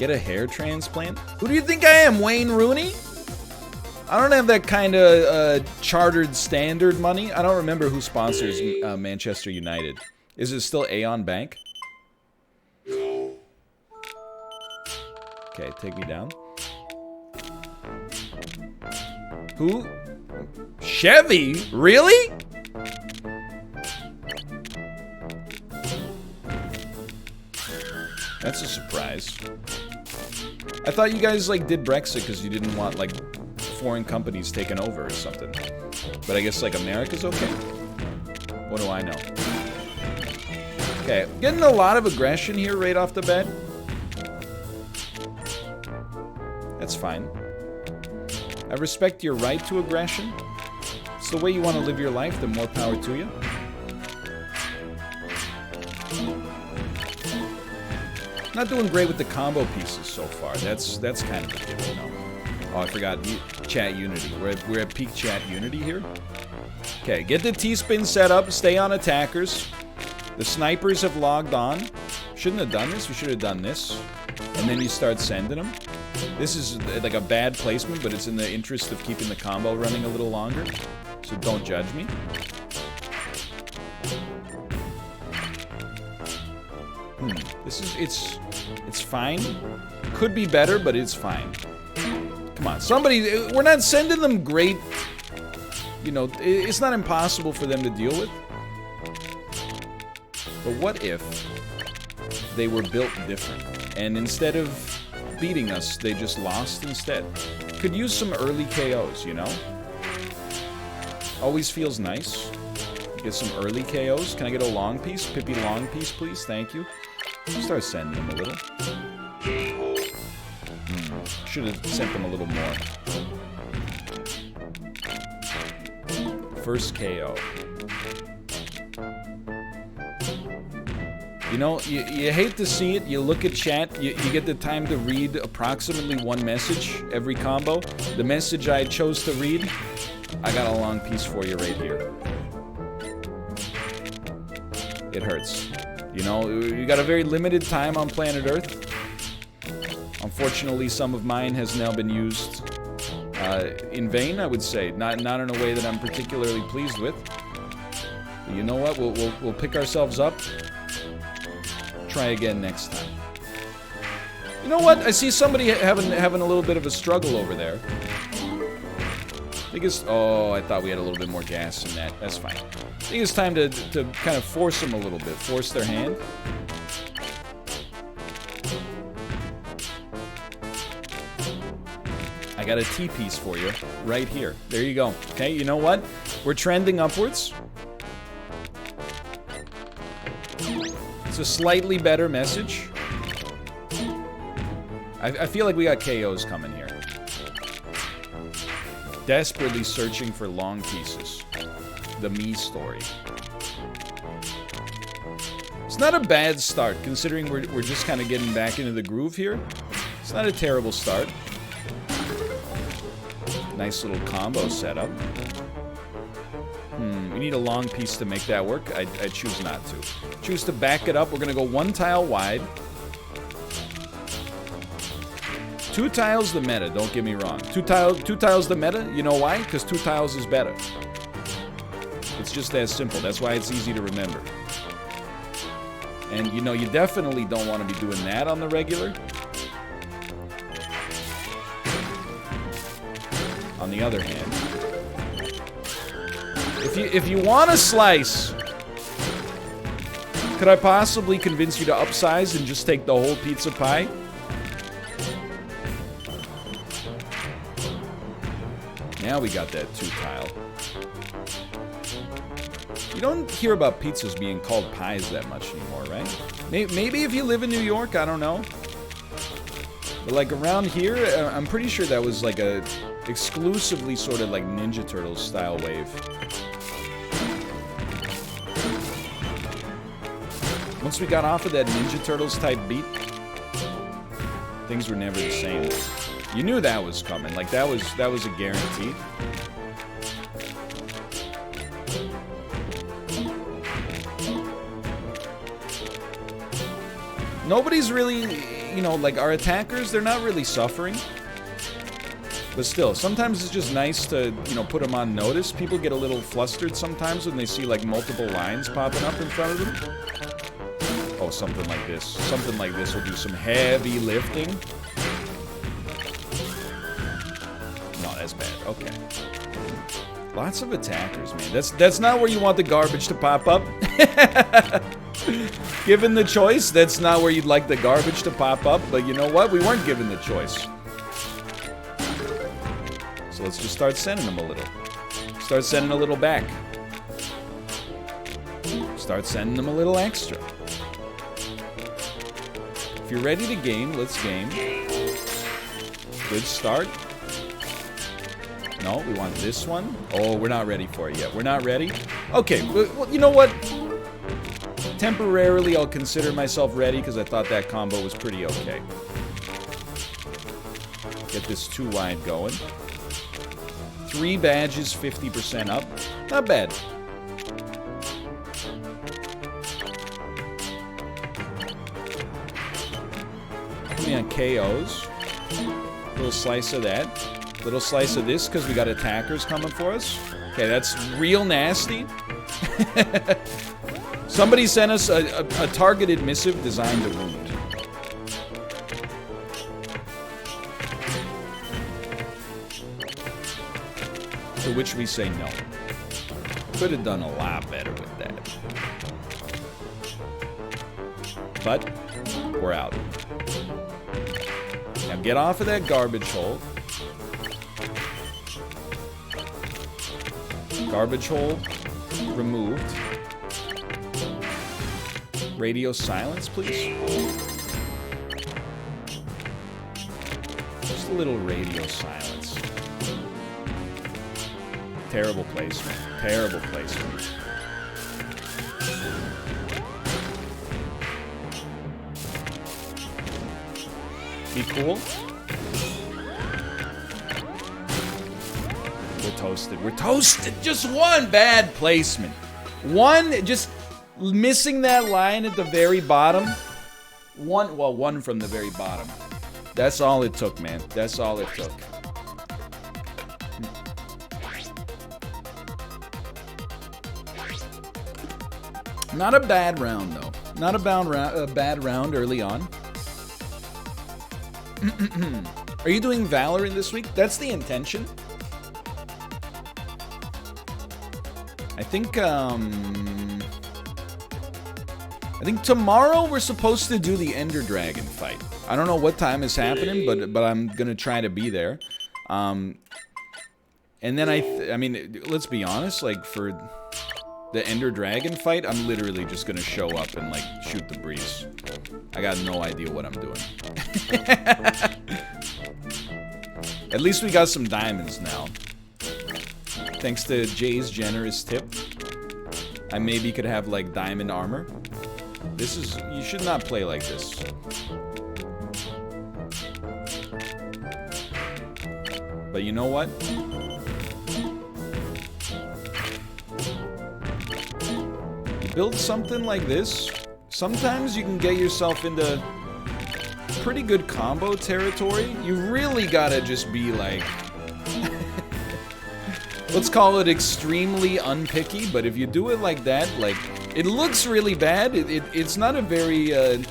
Get a hair transplant? Who do you think I am, Wayne Rooney? I don't have that kind of chartered standard money. I don't remember who sponsors Manchester United. Is it still Aon Bank? Okay, take me down. Who? Chevy? Really? That's a surprise. I thought you guys, like, did Brexit because you didn't want, like, foreign companies taken over or something. But I guess, like, America's okay. What do I know? Okay, getting a lot of aggression here right off the bat. That's fine. I respect your right to aggression. It's the way you want to live your life, the more power to you. Not doing great with the combo pieces so far. That's kind of a given, you know. Oh, I forgot. Chat Unity. We're at peak chat Unity here. Okay, get the T-spin set up. Stay on attackers. The snipers have logged on. Shouldn't have done this. We should have done this. And then you start sending them. This is like a bad placement, but it's in the interest of keeping the combo running a little longer. So don't judge me. This is, it's fine. Could be better, but it's fine. Come on, somebody, we're not sending them great, you know, it's not impossible for them to deal with. But what if they were built different, and instead of beating us, they just lost instead? Could use some early KOs, you know? Always feels nice. Get some early KOs. Can I get a long piece? Pippi long piece, please? Thank you. Start sending them a little. Should have sent them a little more. First KO. You know, you hate to see it. You look at chat, you get the time to read approximately one message every combo. The message I chose to read, I got a long piece for you right here. It hurts. You know, you got a very limited time on planet Earth. Unfortunately, some of mine has now been used in vain, I would say. Not in a way that I'm particularly pleased with. But you know what? We'll pick ourselves up. Try again next time. You know what? I see somebody having a little bit of a struggle over there. I think it's... Oh, I thought we had a little bit more gas in that. That's fine. I think it's time to kind of force them a little bit. Force their hand. I got a T-piece for you right here. There you go. Okay, you know what? We're trending upwards. It's a slightly better message. I feel like we got KOs coming here. Desperately searching for long pieces. The me story. It's not a bad start, considering we're just kind of getting back into the groove here. It's not a terrible start. Nice little combo setup. We need a long piece to make that work. I choose not to. Choose to back it up. We're gonna go one tile wide. Two tiles the meta, don't get me wrong. Two tiles the meta, you know why? Because 2 tiles is better. It's just that simple. That's why it's easy to remember. And you know, you definitely don't want to be doing that on the regular. On the other hand, if you want a slice, could I possibly convince you to upsize and just take the whole pizza pie? Now we got that 2 tile. You don't hear about pizzas being called pies that much anymore, right? Maybe if you live in New York, I don't know. But like around here, I'm pretty sure that was like a exclusively sort of like Ninja Turtles style wave. Once we got off of that Ninja Turtles type beat, things were never the same. You knew that was coming. Like that was a guarantee. Nobody's really you know, like our attackers, they're not really suffering. But still, sometimes it's just nice to, you know, put them on notice. People get a little flustered sometimes when they see, like, multiple lines popping up in front of them. Oh, something like this. Something like this will do some heavy lifting. No, that's bad. Okay. Lots of attackers, man. That's not where you want the garbage to pop up. Given the choice, that's not where you'd like the garbage to pop up. But you know what? We weren't given the choice. So let's just start sending them a little. Start sending a little back. Start sending them a little extra. If you're ready to game, let's game. Good start. No, we want this one. Oh, we're not ready for it yet. We're not ready? Okay, well, you know what? Temporarily, I'll consider myself ready because I thought that combo was pretty okay. Get this 2 wide going. 3 badges, 50% up. Not bad. Put me on KOs. Little slice of that. Little slice of this because we got attackers coming for us. Okay, that's real nasty. Somebody sent us a targeted missive designed to wound. To which we say no. Could have done a lot better with that. But we're out. Now get off of that garbage hole. Garbage hole removed. Radio silence, please. Just a little radio silence. Terrible placement. Terrible placement. Be cool. We're toasted. We're toasted. Just one bad placement. One, just missing that line at the very bottom. One from the very bottom. That's all it took, man. That's all it took. Not a bad round, though. Not a bad round early on. Are you doing Valorant this week? That's the intention. I think tomorrow we're supposed to do the Ender Dragon fight. I don't know what time is happening, but I'm gonna try to be there. And then I mean, let's be honest, like for the Ender Dragon fight, I'm literally just gonna show up and like shoot the breeze. I got no idea what I'm doing. At least we got some diamonds now. Thanks to Jay's generous tip. I maybe could have like diamond armor. This is, you should not play like this. But you know what? You build something like this, sometimes you can get yourself into pretty good combo territory. You really gotta just be like, let's call it extremely unpicky, but if you do it like that, like, it looks really bad. It's not a very, it's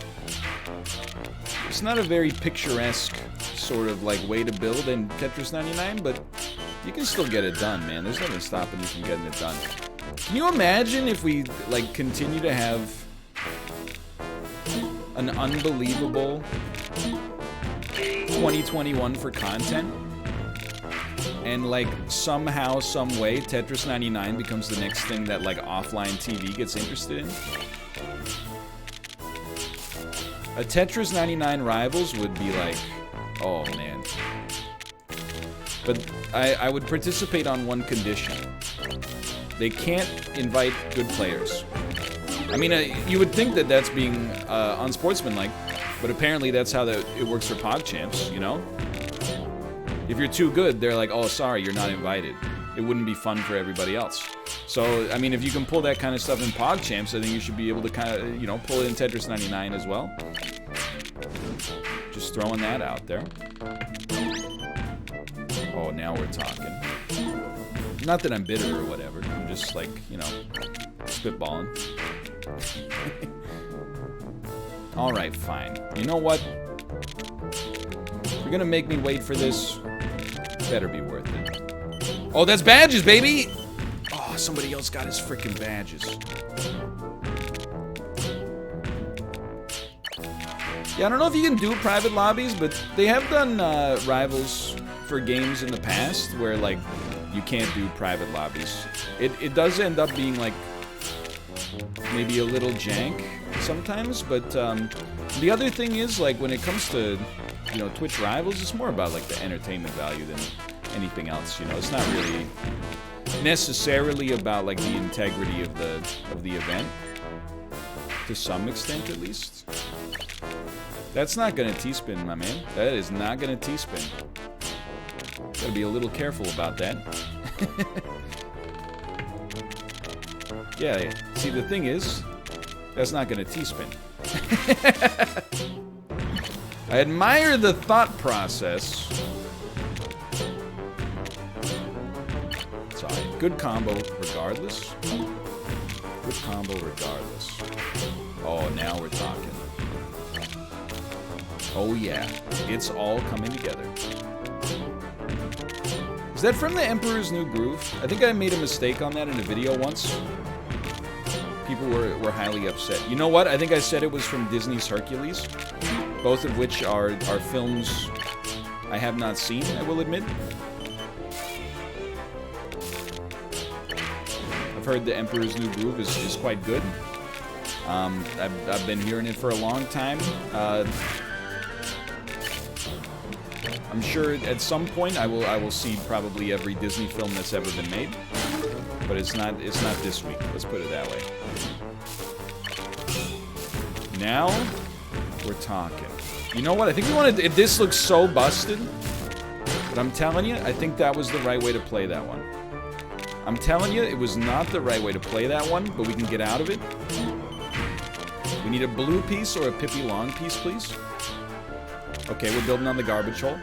not a very picturesque sort of like way to build in Tetris 99, but you can still get it done, man. There's nothing stopping you from getting it done. Can you imagine if we like continue to have an unbelievable 2021 for content, and like somehow, some way, Tetris 99 becomes the next thing that like offline TV gets interested in? A Tetris 99 Rivals would be like, oh man. But I would participate on one condition. They can't invite good players. I mean, you would think that that's being unsportsmanlike, but apparently that's how it works for PogChamps, you know? If you're too good, they're like, oh, sorry, you're not invited. It wouldn't be fun for everybody else. So, I mean, if you can pull that kind of stuff in PogChamps, I think you should be able to kind of, you know, pull it in Tetris 99 as well. Just throwing that out there. Oh, now we're talking. Not that I'm bitter or whatever. I'm just like, you know, spitballing. Alright, fine. You know what? If you're gonna make me wait for this, better be worth it. Oh, that's badges, baby! Oh, somebody else got his freaking badges. Yeah, I don't know if you can do private lobbies, but they have done rivals for games in the past where, like, you can't do private lobbies. It does end up being, like, maybe a little jank sometimes, but the other thing is, like, when it comes to, you know, Twitch rivals, it's more about, like, the entertainment value than anything else, you know? It's not really necessarily about, like, the integrity of the event, to some extent, at least. That's not gonna T-spin, my man. That is not gonna T-spin. Gotta be a little careful about that. Yeah, see, the thing is, that's not gonna T-spin. I admire the thought process. Sorry, good combo regardless. Good combo regardless. Oh, now we're talking. Oh yeah, it's all coming together. Is that from the Emperor's New Groove? I think I made a mistake on that in a video once. People were highly upset. You know what? I think I said it was from Disney's Hercules. Both of which are films I have not seen, I will admit. I've heard the Emperor's New Groove is quite good. I've been hearing it for a long time. I'm sure at some point I will see probably every Disney film that's ever been made, but it's not this week. Let's put it that way. Now we're talking. You know what? I think we want to. This looks so busted, but I'm telling you, I think that was the right way to play that one. I'm telling you, it was not the right way to play that one, but we can get out of it. We need a blue piece or a Pippi Long piece, please. Okay, we're building on the garbage hole.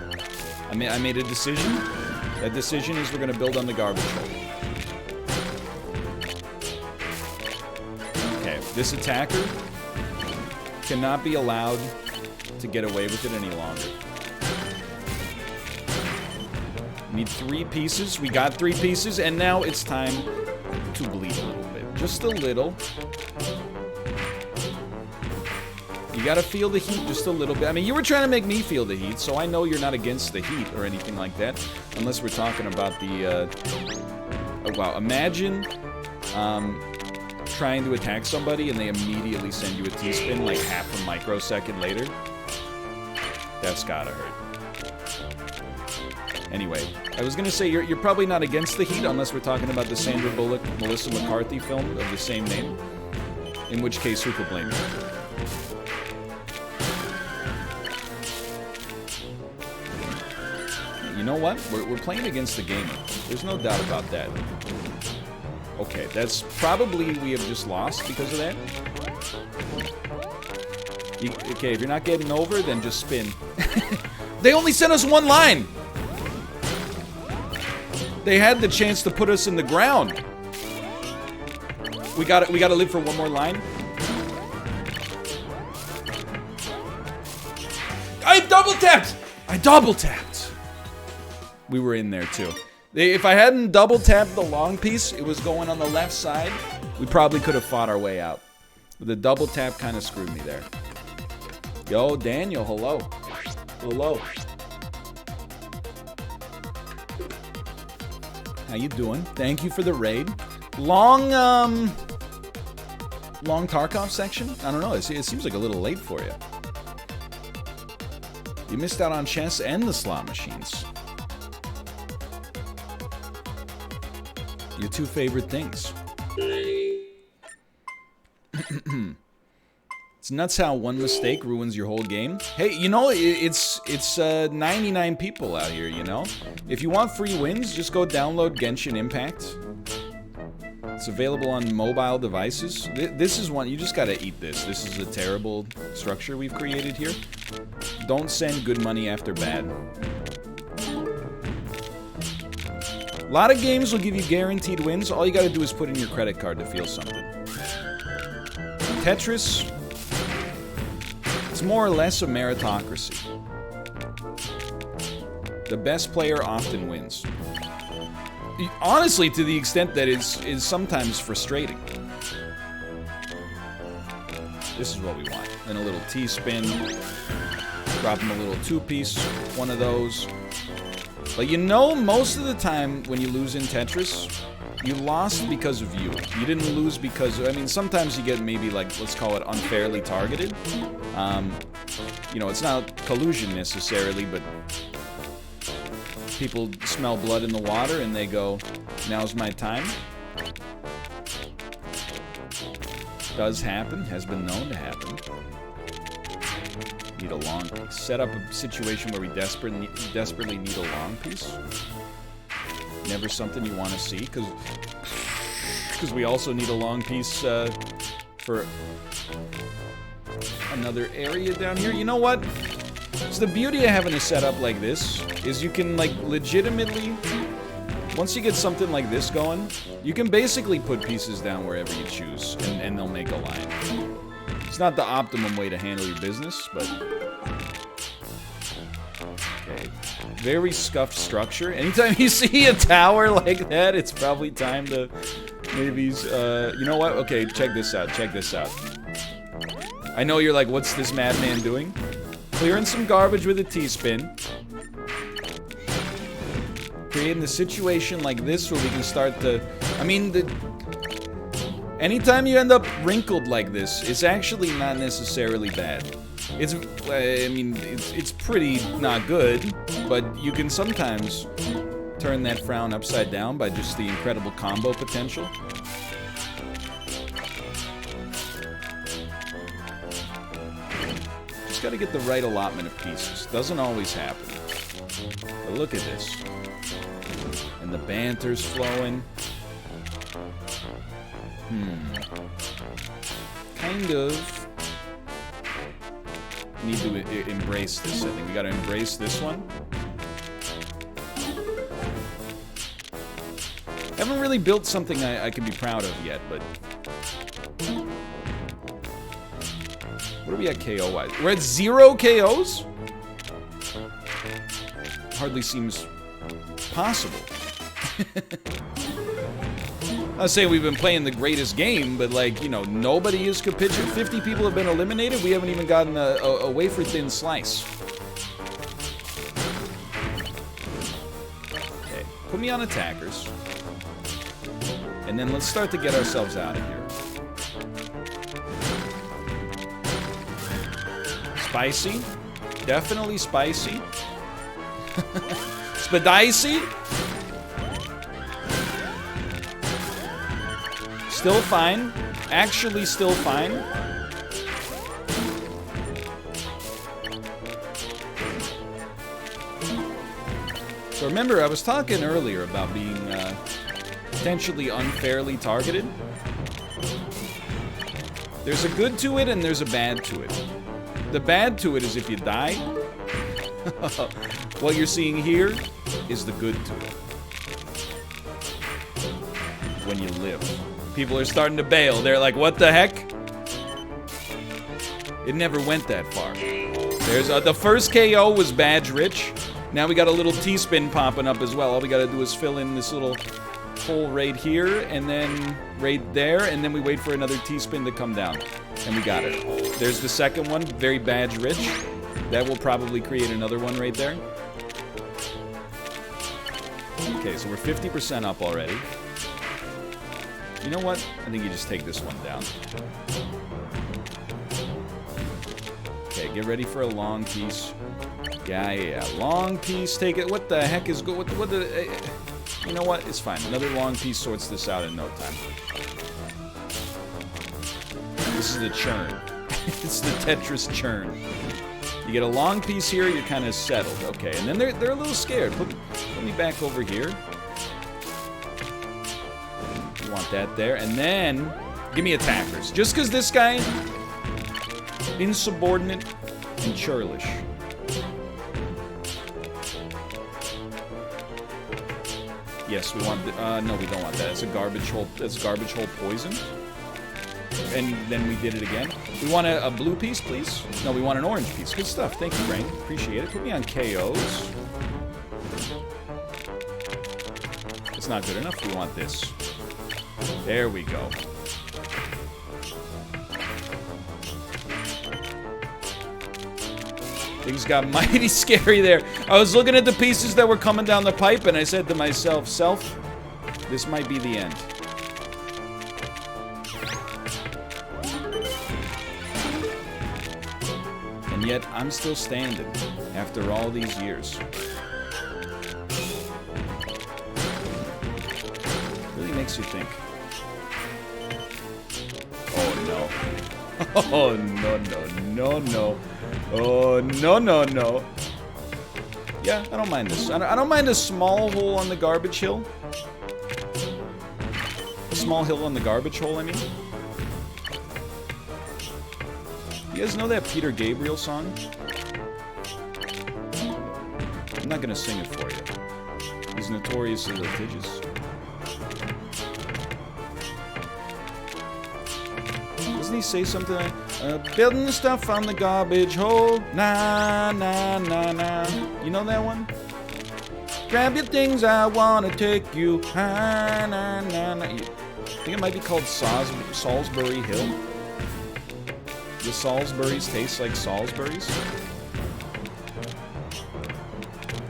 I made a decision. That decision is we're going to build on the garbage hole. Okay, this attacker cannot be allowed to get away with it any longer. Need 3 pieces. We got 3 pieces, and now it's time to bleed a little bit. Just a little. You gotta feel the heat just a little bit. I mean, you were trying to make me feel the heat, so I know you're not against the heat or anything like that. Unless we're talking about the, oh, wow. Imagine, trying to attack somebody and they immediately send you a T-spin like half a microsecond later. That's gotta hurt. Anyway, I was gonna say, you're probably not against the heat unless we're talking about the Sandra Bullock, Melissa McCarthy film of the same name. In which case, who could blame you? You know what? We're playing against the gamer. There's no doubt about that. Okay, that's probably we have just lost because of that. Okay, if you're not getting over, then just spin. They only sent us 1 line! They had the chance to put us in the ground. We gotta live for 1 more line. I double tapped! I double tapped! We were in there too. If I hadn't double tapped the long piece, it was going on the left side, we probably could have fought our way out. But the double tap kind of screwed me there. Yo, Daniel, hello. Hello. How you doing? Thank you for the raid. Long Tarkov section? I don't know, it seems like a little late for you. You missed out on chess and the slot machines. Your 2 favorite things. It's nuts how 1 mistake ruins your whole game. Hey, you know, it's 99 people out here, you know? If you want free wins, just go download Genshin Impact. It's available on mobile devices. This is one, you just gotta eat this. This is a terrible structure we've created here. Don't send good money after bad. A lot of games will give you guaranteed wins. All you gotta do is put in your credit card to feel something. Tetris, it's more or less a meritocracy. The best player often wins. Honestly, to the extent that it's sometimes frustrating. This is what we want. Then a little T-spin. Drop him a little two-piece. One of those. But you know, most of the time when you lose in Tetris, you lost because of you. You didn't lose because of, I mean, sometimes you get maybe like, let's call it unfairly targeted. You know, it's not collusion necessarily, but people smell blood in the water and they go, now's my time. Does happen, has been known to happen. Need a long piece. Set up a situation where we desperately need a long piece. Never something you want to see, because we also need a long piece for another area down here. You know what? So the beauty of having a setup like this is you can, like, legitimately, once you get something like this going, you can basically put pieces down wherever you choose, and they'll make a line. It's not the optimum way to handle your business, but... Okay. Very scuffed structure. Anytime you see a tower like that, it's probably time to maybe... you know what? Okay, check this out. Check this out. I know you're like, what's this madman doing? Clearing some garbage with a T-spin. Creating a situation like this where we can start to... I mean, anytime you end up wrinkled like this, it's actually not necessarily bad. It's... I mean, it's pretty not good, but you can sometimes turn that frown upside down by just the incredible combo potential. Just gotta get the right allotment of pieces. Doesn't always happen. But look at this. And the banter's flowing. Kind of need to embrace this. I think we gotta embrace this one. Haven't really built something I can be proud of yet, but... What are we at KO-wise? We're at 0 KOs? Hardly seems possible. I'll say we've been playing the greatest game, but, like, you know, nobody is capitulating. 50 people have been eliminated. We haven't even gotten a wafer-thin slice. Okay, put me on attackers. And then let's start to get ourselves out of here. Spicy. Definitely spicy. Spadicy. Still fine. Actually still fine. So remember, I was talking earlier about being potentially unfairly targeted. There's a good to it and there's a bad to it. The bad to it is if you die. What you're seeing here is the good to it. When you live. People are starting to bail. They're like, what the heck? It never went that far. There's the first KO was badge rich. Now we got a little T-spin popping up as well. All we gotta do is fill in this little hole right here, and then right there, and then we wait for another T-spin to come down. And we got it. There's the second one, very badge rich. That will probably create another one right there. Okay, so we're 50% up already. You know what? I think you just take this one down. Okay, get ready for a long piece. Yeah. Long piece, take it. What the heck is good? What the... You know what? It's fine. Another long piece sorts this out in no time. This is the churn. It's the Tetris churn. You get a long piece here, you're kind of settled. Okay, and then they're a little scared. Put me back over here. You want that there. And then, give me attackers. Just because this guy, insubordinate and churlish. Yes, we want, no, we don't want that. It's a garbage hole, that's garbage hole poison. And then we did it again. We want a blue piece, please? No, we want an orange piece. Good stuff. Thank you, Brain. Appreciate it. Put me on KOs. It's not good enough. We want this. There we go. Things got mighty scary there. I was looking at the pieces that were coming down the pipe, and I said to myself, Self, this might be the end. And yet, I'm still standing after all these years. Really makes you think. Oh, no. Oh, no, no, no, no. Oh, no, no, no. Yeah, I don't mind this. I don't mind a small hole on the garbage hill. A small hill on the garbage hole, I mean. You guys know that Peter Gabriel song? I'm not gonna sing it for you. He's notoriously litigious. Doesn't he say something like, building stuff on the garbage hole, nah, nah, nah, nah. You know that one? Grab your things, I wanna take you, nah, nah, nah, nah. I think it might be called Salisbury Hill. The Salisburys taste like Salisbury's.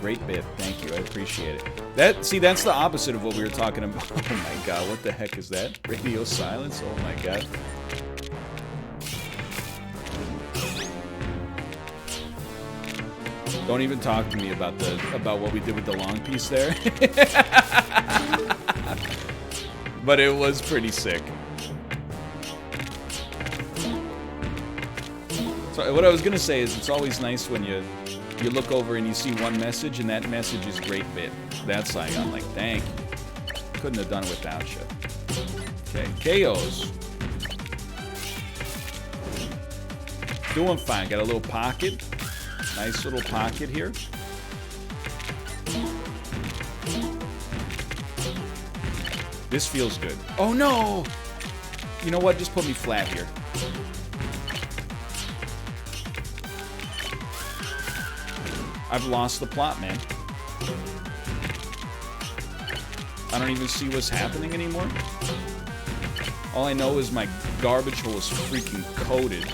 Great bit, thank you, I appreciate it. See, that's the opposite of what we were talking about. Oh my god, what the heck is that? Radio silence, oh my god. Don't even talk to me about what we did with the long piece there. But it was pretty sick. So what I was gonna say is it's always nice when you look over and you see one message and that message is great bit. That's like, I'm like, thank you. Couldn't have done it without you. Okay, KOs. Doing fine. Got a little pocket. Nice little pocket here. This feels good. Oh no! You know what? Just put me flat here. I've lost the plot, man. I don't even see what's happening anymore. All I know is my garbage hole is freaking coated.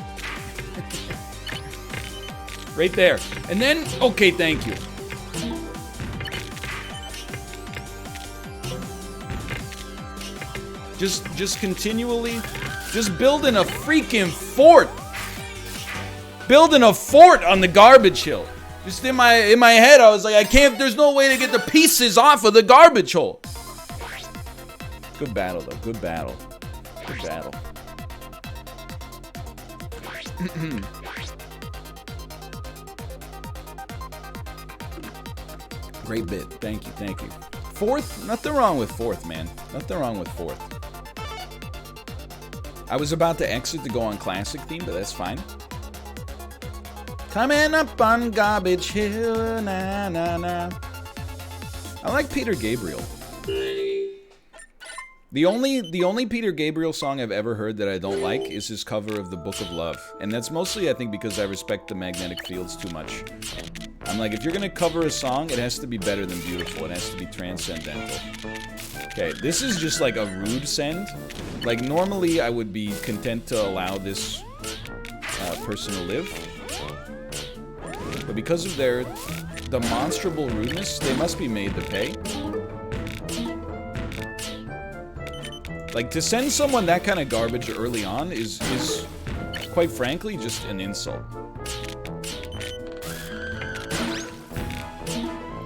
Right there. And then, okay, thank you. Just continually, just building a freaking fort. Building a fort on the garbage hill. Just in my head, I was like, I can't, there's no way to get the pieces off of the garbage hole. Good battle, though. Good battle. Good battle. Great bit. Thank you, thank you. Fourth? Nothing wrong with fourth, man. Nothing wrong with fourth. I was about to exit to go on classic theme, but that's fine. Coming up on Garbage Hill, na na na. I like Peter Gabriel. The only Peter Gabriel song I've ever heard that I don't like is his cover of The Book of Love. And that's mostly, I think, because I respect the magnetic fields too much. I'm like, if you're gonna cover a song, it has to be better than beautiful. It has to be transcendental. Okay, this is just like a rude send. Like, normally I would be content to allow this person to live. But because of their demonstrable rudeness, they must be made to pay. Like, to send someone that kind of garbage early on is quite frankly, just an insult.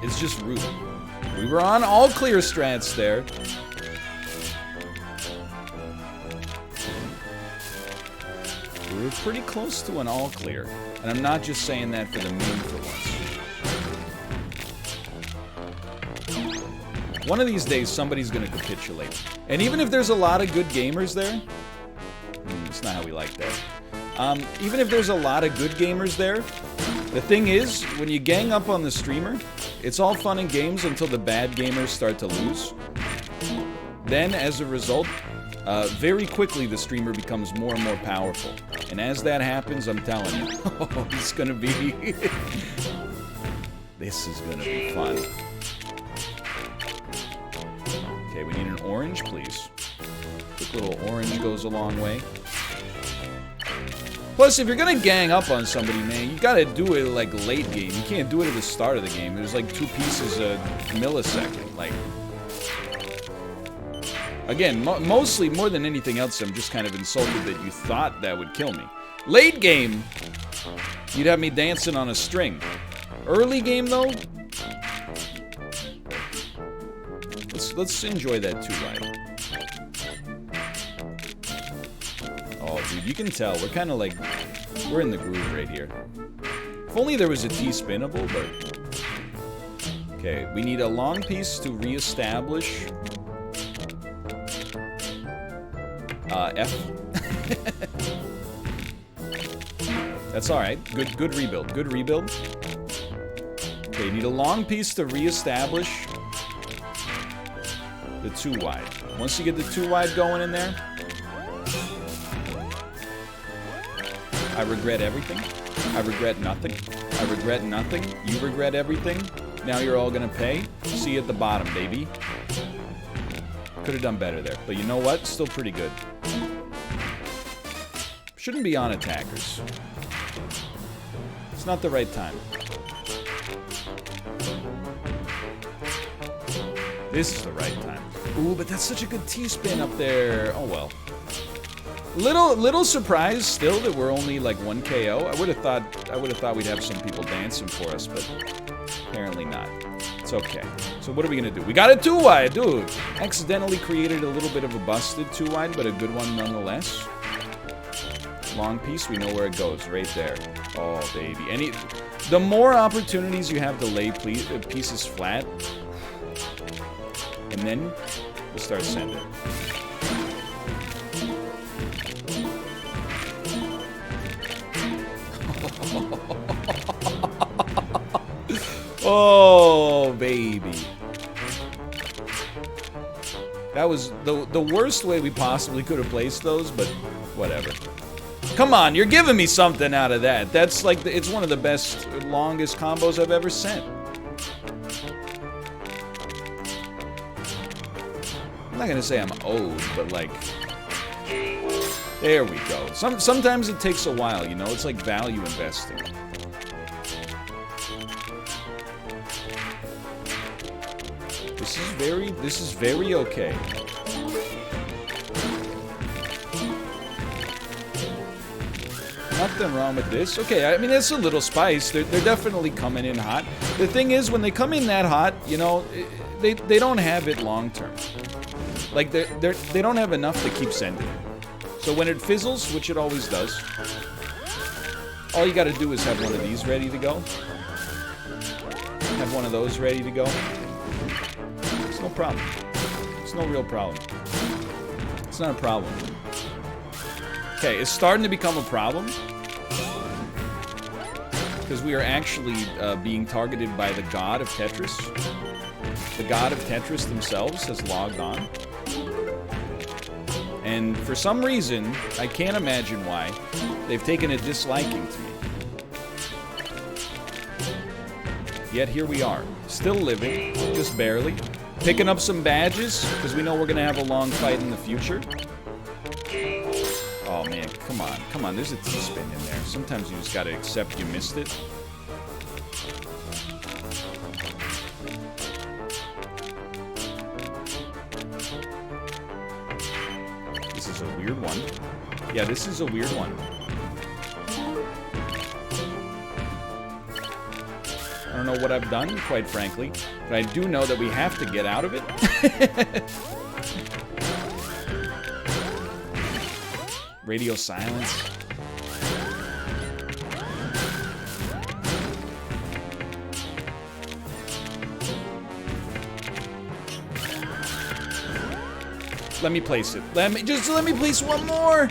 It's just rude. We were on all clear strats there. We were pretty close to an all clear. And I'm not just saying that for the meme for once. One of these days, somebody's gonna capitulate. And even if there's a lot of good gamers there... it's not how we like that. Even if there's a lot of good gamers there, the thing is, when you gang up on the streamer, it's all fun and games until the bad gamers start to lose. Then, as a result, very quickly the streamer becomes more and more powerful. And as that happens, I'm telling you, it's gonna be... this is gonna be fun. Okay, we need an orange, please. Quick little orange goes a long way. Plus, if you're gonna gang up on somebody, man, you gotta do it, like, late game. You can't do it at the start of the game. There's, like, 2 pieces a millisecond. Like... Again, mostly, more than anything else, I'm just kind of insulted that you thought that would kill me. Late game, you'd have me dancing on a string. Early game, though, let's enjoy that 2-wide. Oh, dude, you can tell. We're kind of like... we're in the groove right here. If only there was a T-spinnable, but... Okay, we need a long piece to reestablish... F. That's alright. Good rebuild. Good rebuild. Okay, you need a long piece to reestablish the 2-wide. Once you get the 2-wide going in there, I regret everything. I regret nothing. I regret nothing. You regret everything. Now you're all gonna pay. See you at the bottom, baby. Could have done better there. But you know what? Still pretty good. Shouldn't be on attackers. It's not the right time. This is the right time. Ooh, but that's such a good T-spin up there. Oh well. Little surprised still that we're only like 1 KO. I would have thought we'd have some people dancing for us, but apparently not. It's okay. So what are we gonna do? We got a 2-wide, dude. Accidentally created a little bit of a busted 2-wide, but a good one nonetheless. Long piece, we know where it goes, right there. Oh, baby. The more opportunities you have to lay pieces flat, and then we'll start sending. Oh, baby. That was the worst way we possibly could have placed those, but whatever. Come on, you're giving me something out of that. That's like, it's one of the best, longest combos I've ever sent. I'm not gonna say I'm owed, but like, there we go. Sometimes it takes a while, you know? It's like value investing. This is very okay. Nothing wrong with this. Okay, I mean, it's a little spice. They're definitely coming in hot. The thing is, when they come in that hot, you know, they don't have it long term. Like, they don't have enough to keep sending. So when it fizzles, which it always does, all you gotta do is have one of these ready to go. Have one of those ready to go. It's no problem. It's no real problem. It's not a problem. Okay, it's starting to become a problem. Because we are actually being targeted by the god of Tetris. The god of Tetris themselves has logged on. And for some reason, I can't imagine why, they've taken a disliking to me. Yet here we are, still living, just barely. Picking up some badges, because we know we're going to have a long fight in the future. Oh man, come on, come on, there's a T-spin in there. Sometimes you just got to accept you missed it. This is a weird one. Yeah, this is a weird one. I don't know what I've done, quite frankly, but I do know that we have to get out of it. Radio silence. Let me place it. Let me place one more.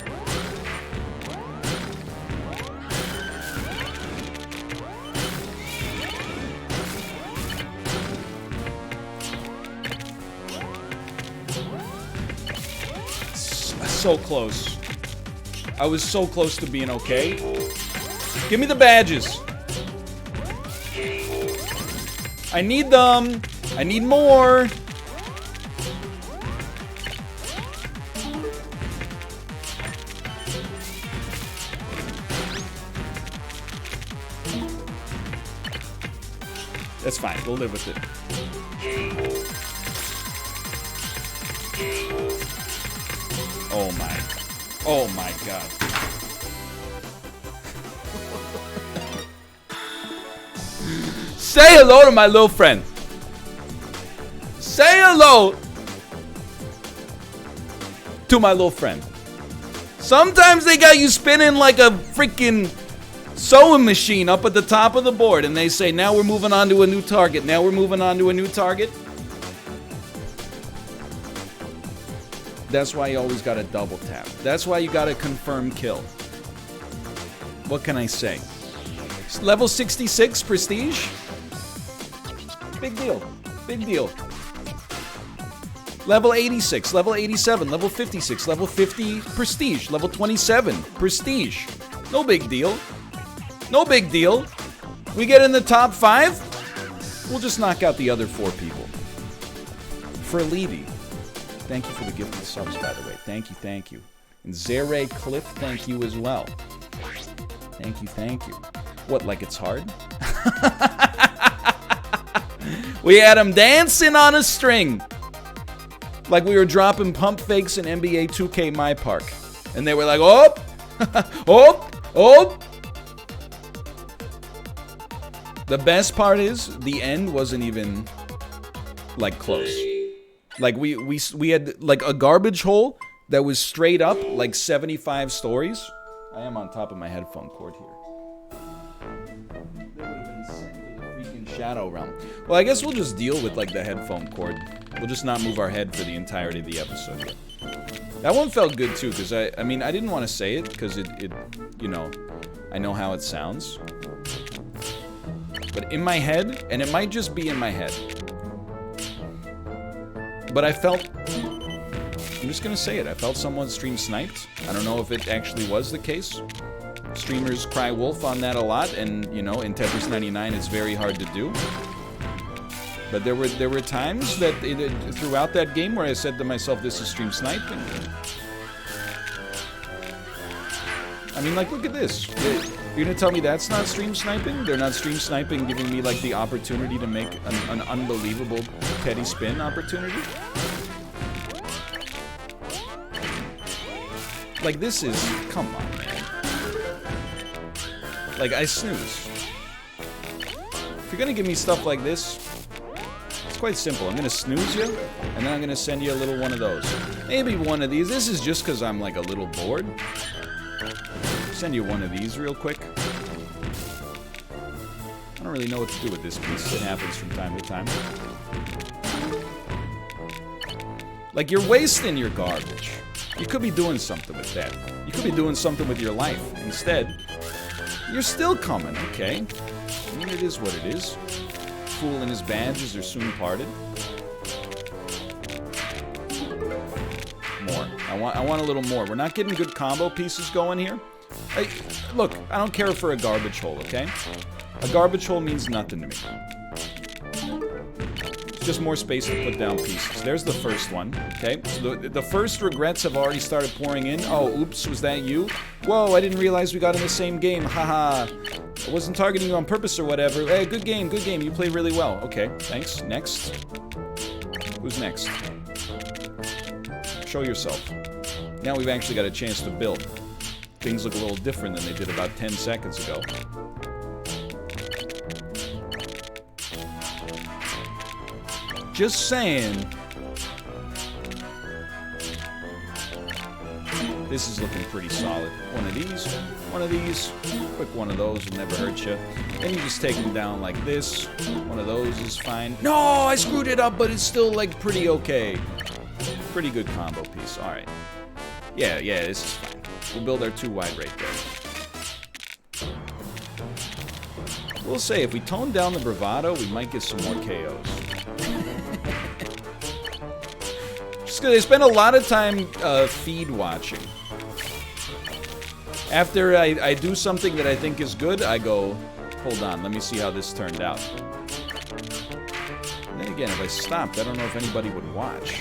So close. I was so close to being okay. Give me the badges. I need them. I need more. That's fine. We'll live with it. Oh my. Oh my god. Say hello to my little friend. Say hello to my little friend. Sometimes they got you spinning like a freaking sewing machine up at the top of the board, and they say, now we're moving on to a new target. Now we're moving on to a new target. That's why you always gotta double tap. That's why you gotta confirm kill. What can I say? Level 66 prestige? Big deal. Big deal. Level 86, level 87, level 56, level 50 prestige, level 27 prestige. No big deal. No big deal. We get in the top 5, we'll just knock out the other 4 people. For Levy, thank you for the gift of the subs, by the way. Thank you, thank you. And Zere Cliff, thank you as well. Thank you, thank you. What, like it's hard? We had them dancing on a string. Like we were dropping pump fakes in NBA 2K My Park. And they were like, oh, oh, oh. The best part is, the end wasn't even, like, close. Like, we had, like, a garbage hole that was straight up, like, 75 stories. I am on top of my headphone cord here. Shadow Realm. Well, I guess we'll just deal with, like, the headphone cord. We'll just not move our head for the entirety of the episode yet. That one felt good, too, because I mean, I didn't want to say it, because it, you know, I know how it sounds. But in my head, and it might just be in my head, but I felt, I'm just gonna say it, I felt someone stream sniped. I don't know if it actually was the case. Streamers cry wolf on that a lot, and, you know, in Tetris 99 it's very hard to do. But there were times that throughout that game where I said to myself, this is stream sniping. I mean, like, look at this. You're gonna tell me that's not stream sniping? They're not stream sniping, giving me, like, the opportunity to make an unbelievable petty spin opportunity? Like, this is, come on, man. Like, I snooze. If you're gonna give me stuff like this, it's quite simple. I'm gonna snooze you, and then I'm gonna send you a little one of those. Maybe one of these. This is just because I'm, like, a little bored. Send you one of these real quick. I don't really know what to do with this piece. It happens from time to time. Like, you're wasting your garbage. You could be doing something with that. You could be doing something with your life. Instead, you're still coming, okay? I mean, it is what it is. Fool and his badges are soon parted. More. I want a little more. We're not getting good combo pieces going here. Hey, look, I don't care for a garbage hole, okay? A garbage hole means nothing to me. It's just more space to put down pieces. There's the first one, okay? So the first regrets have already started pouring in. Oh, oops, was that you? Whoa, I didn't realize we got in the same game. Haha. I wasn't targeting you on purpose or whatever. Hey, good game, good game. You played really well. Okay, thanks. Next. Who's next? Show yourself. Now we've actually got a chance to build. Things look a little different than they did about 10 seconds ago. Just saying. This is looking pretty solid. One of these, quick one of those will never hurt you. Then you just take them down like this. One of those is fine. No, I screwed it up, but it's still, like, pretty okay. Pretty good combo piece. All right. Yeah, this is fine. We'll build our 2 wide right there. We'll say, if we tone down the bravado, we might get some more KOs. Just because I spend a lot of time feed watching. After I do something that I think is good, I go, hold on, let me see how this turned out. And then again, if I stopped, I don't know if anybody would watch.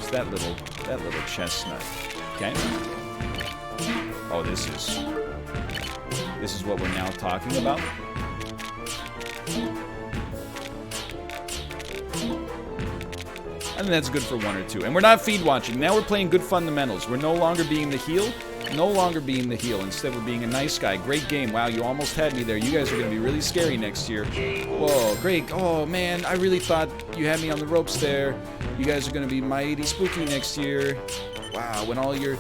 It's that little chestnut. Okay? Oh, this is what we're now talking about. I think that's good for 1 or 2. And we're not feed watching. Now we're playing good fundamentals. We're no longer being the heel. No longer being the heel. Instead, we're being a nice guy. Great game. Wow, you almost had me there. You guys are going to be really scary next year. Whoa, great. Oh, man, I really thought you had me on the ropes there. You guys are going to be mighty spooky next year. Wow, when all your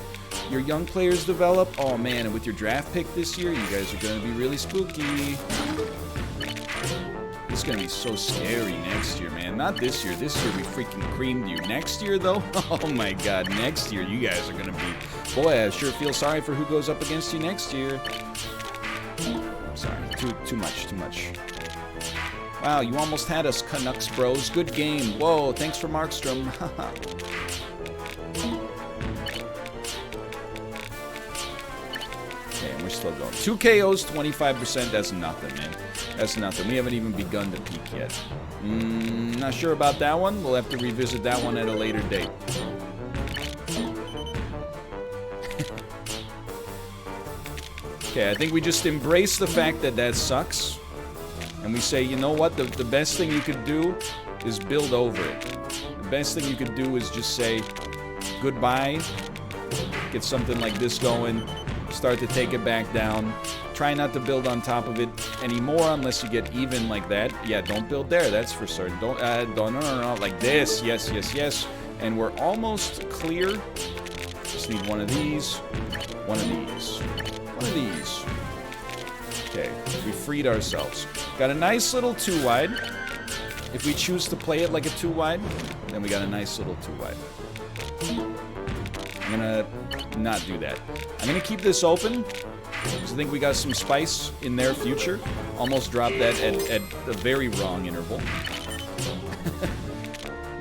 young players develop. Oh, man, and with your draft pick this year, you guys are going to be really spooky. It's going to be so scary next year, man. Not this year. This year we freaking creamed you. Next year, though? Oh, my God. Next year, you guys are going to be... Boy, I sure feel sorry for who goes up against you next year. I'm sorry. Too much. Wow, you almost had us, Canucks bros. Good game. Whoa, thanks for Markstrom. Okay, we're still going. 2 KOs, 25%. That's nothing, man. That's nothing. We haven't even begun to peak yet. Not sure about that one. We'll have to revisit that one at a later date. Okay, I think we just embrace the fact that sucks. And we say, you know what? The best thing you could do is build over it. The best thing you could do is just say goodbye. Get something like this going. Start to take it back down. Try not to build on top of it anymore unless you get even like that. Yeah, don't build there, that's for certain. No, like this. Yes. And we're almost clear. Just need one of these. One of these. Okay, we freed ourselves. Got a nice little 2 wide. If we choose to play it like a 2 wide, then we got a nice little 2 wide. I'm gonna not do that. I'm gonna keep this open because I think we got some spice in their future. Almost dropped that at a very wrong interval.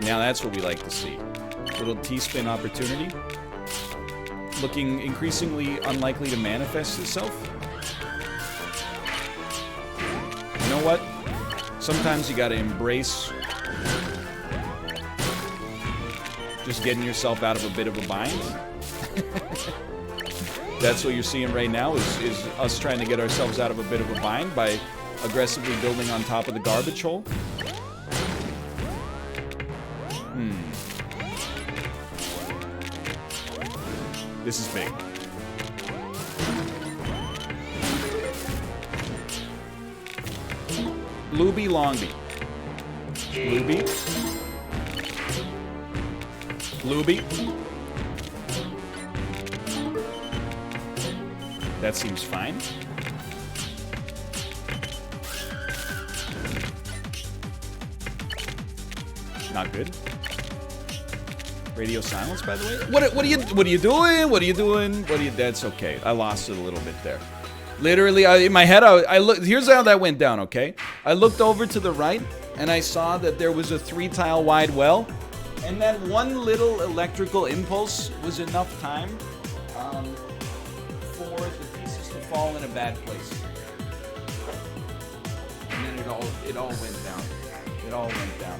Now that's what we like to see. Little T-spin opportunity. Looking increasingly unlikely to manifest itself. You know what? Sometimes you gotta embrace just getting yourself out of a bit of a bind. That's what you're seeing right now is us trying to get ourselves out of a bit of a bind by aggressively building on top of the garbage hole. This is big. Blueby, Longby. Blueby. That seems fine. Not good. Radio silence, by the way. What are you doing? That's okay. I lost it a little bit there. Literally, in my head, I looked. Here's how that went down. Okay, I looked over to the right, and I saw that there was a 3-tile wide well, and that one little electrical impulse was enough time for the pieces to fall in a bad place. And then it all went down. It all went down.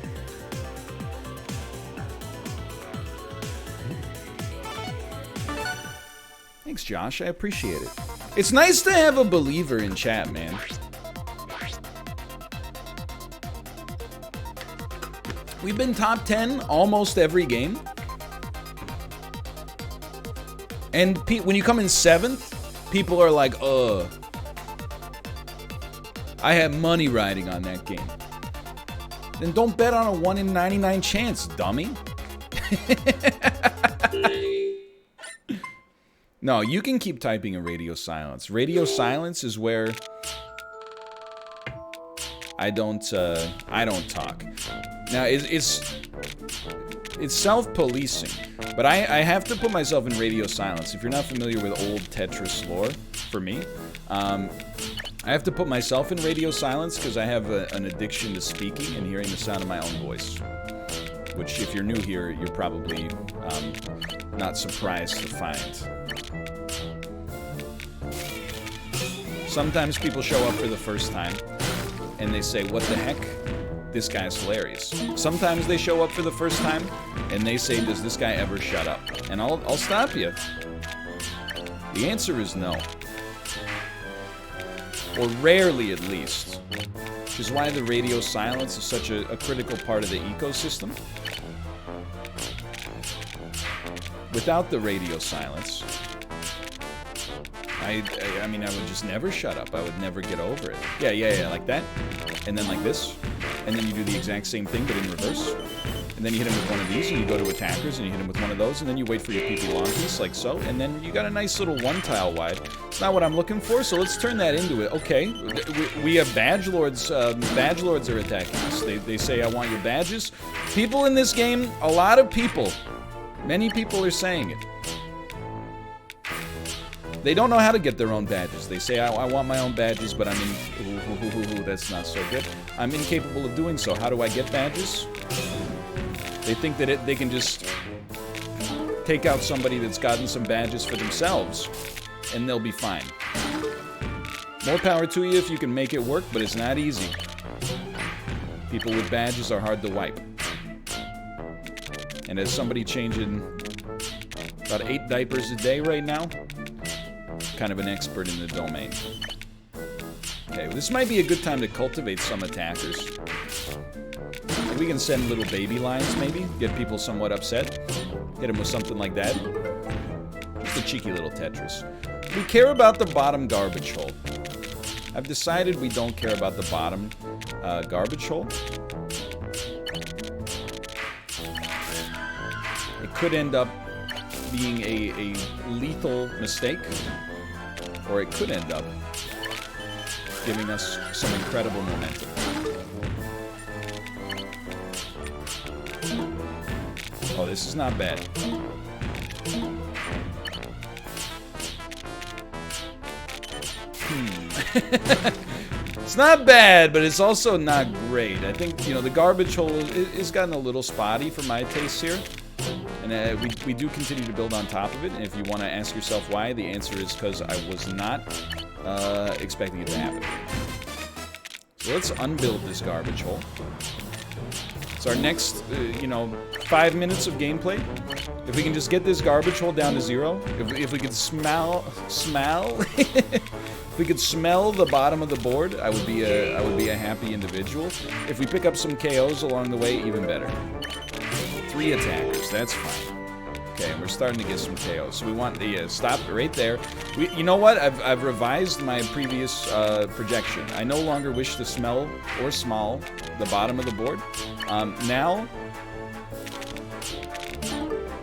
Thanks, Josh. I appreciate it. It's nice to have a believer in chat, man. We've been top 10 almost every game. And when you come in 7th, people are like, I have money riding on that game. Then don't bet on a 1 in 99 chance, dummy. No, you can keep typing in radio silence. Radio silence is where I don't talk. Now, it's self-policing, but I have to put myself in radio silence. If you're not familiar with old Tetris lore, for me, I have to put myself in radio silence because I have an addiction to speaking and hearing the sound of my own voice. Which, if you're new here, you're probably not surprised to find. Sometimes people show up for the first time, and they say, what the heck? This guy's hilarious. Sometimes they show up for the first time, and they say, does this guy ever shut up? And I'll stop you. The answer is no. Or rarely, at least. Which is why the radio silence is such a critical part of the ecosystem. Without the radio silence, I mean, I would just never shut up. I would never get over it. Yeah, like that. And then like this. And then you do the exact same thing, but in reverse. And then you hit him with one of these, and you go to attackers, and you hit him with one of those, and then you wait for your PP long piece, like so. And then you got a nice little one tile wide. It's not what I'm looking for, so let's turn that into it. Okay, we have badge lords. Badge lords are attacking us. They say, I want your badges. People in this game, a lot of people, many people are saying it. They don't know how to get their own badges. They say, I want my own badges, but I'm in... that's not so good. I'm incapable of doing so. How do I get badges? They think that they can just take out somebody that's gotten some badges for themselves, and they'll be fine. More power to you if you can make it work, but it's not easy. People with badges are hard to wipe. And as somebody changing about 8 diapers a day right now, kind of an expert in the domain. Okay, well, this might be a good time to cultivate some attackers. We can send little baby lines, maybe, get people somewhat upset. Hit them with something like that. Just a cheeky little Tetris. We care about the bottom garbage hole. I've decided we don't care about the bottom garbage hole. It could end up being a lethal mistake, or it could end up giving us some incredible momentum. Oh, this is not bad. It's not bad, but it's also not great. I think, you know, the garbage hole is gotten a little spotty for my taste here. And we do continue to build on top of it. And if you want to ask yourself why, the answer is because I was not expecting it to happen. So let's unbuild this garbage hole. It's our next, 5 minutes of gameplay. If we can just get this garbage hole down to 0, if we could smell, if we could smell the bottom of the board, I would be a happy individual. If we pick up some KOs along the way, even better. 3 attackers, that's fine. Okay, and we're starting to get some KOs. So we want the stop right there. You know what? I've revised my previous projection. I no longer wish to smell or small the bottom of the board. Now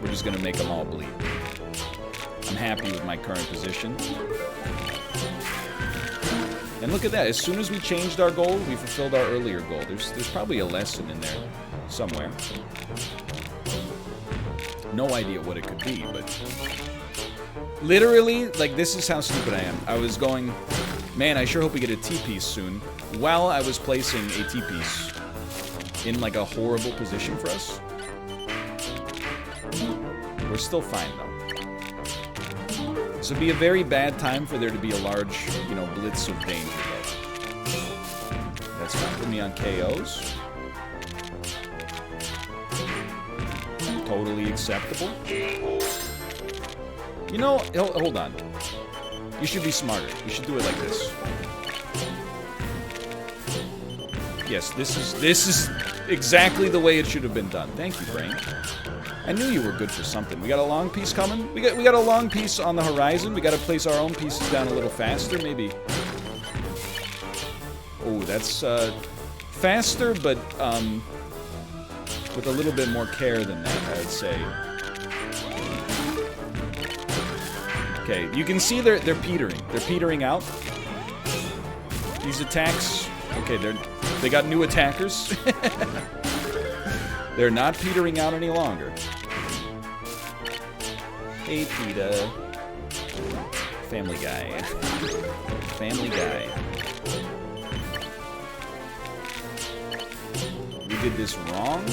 we're just gonna make them all bleed. I'm happy with my current position. And look at that. As soon as we changed our goal, we fulfilled our earlier goal. There's probably a lesson in there somewhere. No idea what it could be, but literally, like, this is how stupid I am. I was going, man, I sure hope we get a T-piece soon, while I was placing a T-piece in, like, a horrible position for us. We're still fine, though. This would be a very bad time for there to be a large, blitz of danger, though. That's fine. Put me on KOs. Totally acceptable. Hold on. You should be smarter. You should do it like this. Yes, this is exactly the way it should have been done. Thank you, Brain. I knew you were good for something. We got a long piece coming. We got a long piece on the horizon. We got to place our own pieces down a little faster, maybe. Oh, that's faster, but with a little bit more care than that, I would say. Okay, you can see they're petering. They're petering out. These attacks, okay, they're They got new attackers. They're not petering out any longer. Hey, PETA. Family Guy. Family Guy. We did this wrong,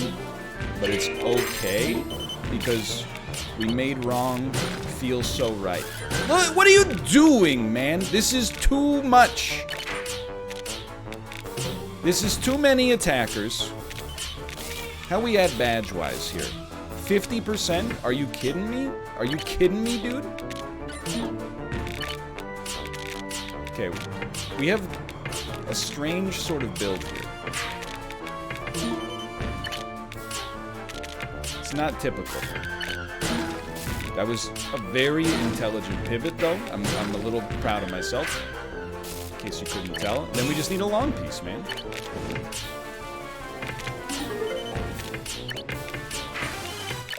but it's okay because we made wrong feel so right. Look, what are you doing, man? This is too much. This is too many attackers. How we at badge-wise here? 50%? Are you kidding me? Are you kidding me, dude? Okay, we have a strange sort of build here. It's not typical. That was a very intelligent pivot, though. I'm a little proud of myself, in case you couldn't tell. Then we just need a long piece, man.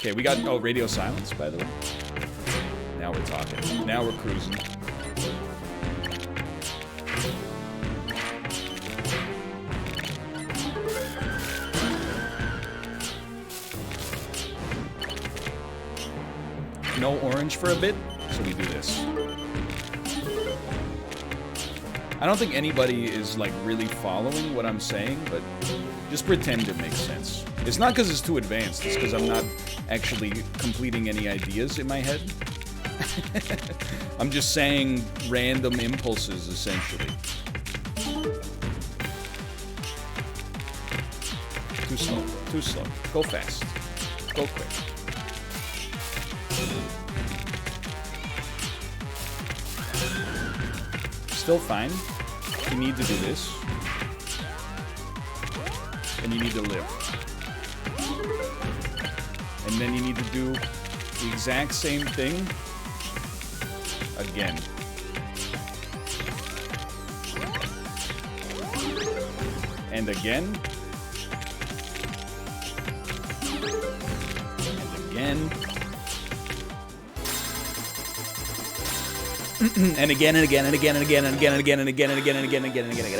Okay, we got, oh, radio silence, by the way. Now we're talking. Now we're cruising. No orange for a bit, so we do this. I don't think anybody is, like, really following what I'm saying, but just pretend it makes sense. It's not because it's too advanced, it's because I'm not actually completing any ideas in my head. I'm just saying random impulses, essentially. Too slow, too slow. Go fast. Go quick. Still fine. You need to do this. And you need to live. And then you need to do the exact same thing again. And again. And again. And again and again and again and again and again and again and again and again and again and again and again and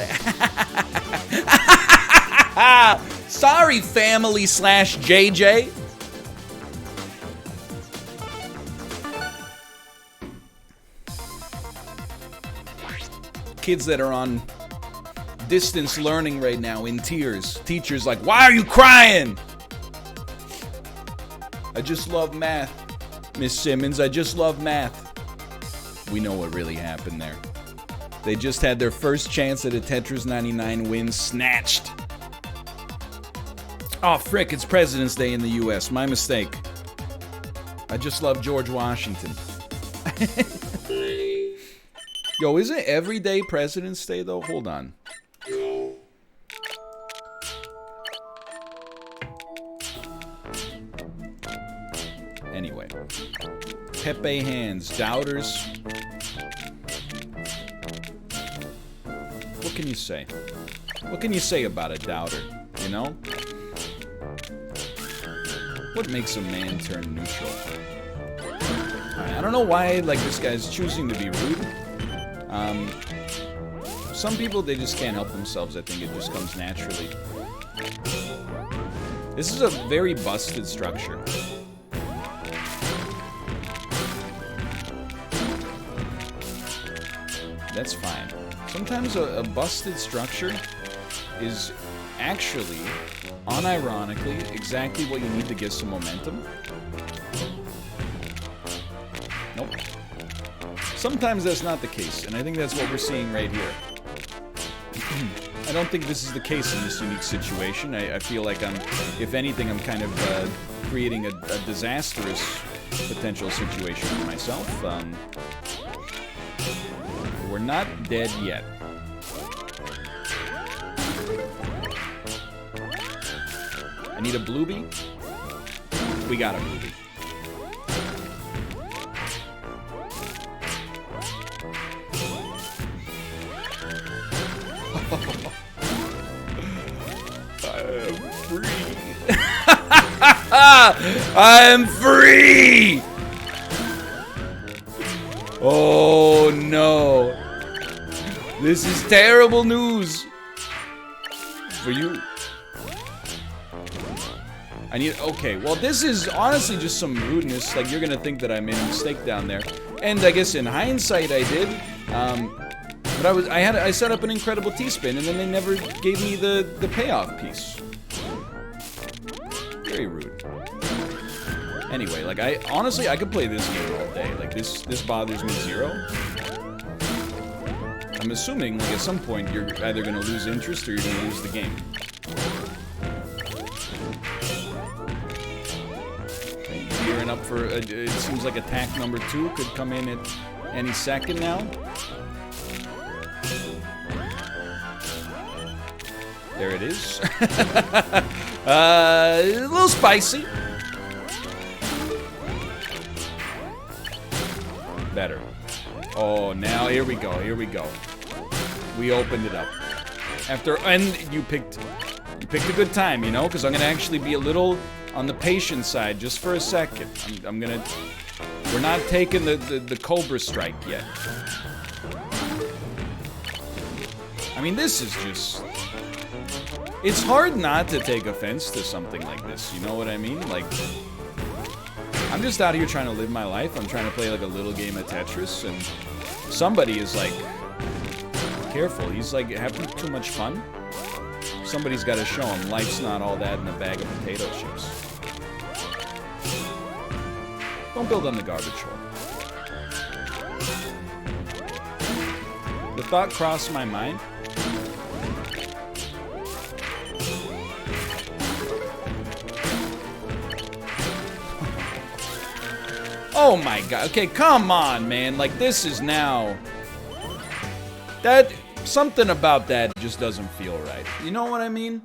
again. Sorry, family / JJ. Kids that are on distance learning right now in tears. Teachers like, why are you crying? I just love math, Miss Simmons. I just love math. We know what really happened there. They just had their first chance at a Tetris 99 win snatched. Oh, frick, it's President's Day in the U.S. My mistake. I just love George Washington. Yo, isn't every day President's Day, though? Hold on. Anyway. Pepe hands, doubters. What can you say? What can you say about a doubter, you know? What makes a man turn neutral? I don't know why, like, this guy's choosing to be rude. Some people, they just can't help themselves. I think it just comes naturally. This is a very busted structure. That's fine. Sometimes a busted structure is actually, unironically, exactly what you need to get some momentum. Nope. Sometimes that's not the case, and I think that's what we're seeing right here. I don't think this is the case in this unique situation. I feel like if anything, I'm kind of creating a disastrous potential situation for myself. We're not dead yet. I need a bluebie. We got a bluebie. I am free. I am free. Oh no. This is terrible news. for you. I need... Okay, well, this is honestly just some rudeness. Like, you're gonna think that I made a mistake down there. And I guess in hindsight, I did. But I set up an incredible T-spin, and then they never gave me the payoff piece. Very rude. Anyway, like, honestly, I could play this game all day. Like, this bothers me zero. I'm assuming, like, at some point, you're either gonna lose interest or you're gonna lose the game. Gearing up for, it seems like attack number 2 could come in at any second now. There it is. A little spicy. Better. Oh, now here we go. Here we go. We opened it up. And you picked a good time, you know, because I'm gonna actually be a little on the patient side just for a second. We're not taking the Cobra Strike yet. I mean, this is just... It's hard not to take offense to something like this, you know what I mean? Like, I'm just out here trying to live my life. I'm trying to play like a little game of Tetris, and somebody is like, careful, he's like having too much fun. Somebody's got to show him life's not all that in a bag of potato chips. Don't build on the garbage hole. The thought crossed my mind. Oh my god. Okay, come on, man. Like, this is now... Something about that just doesn't feel right. You know what I mean?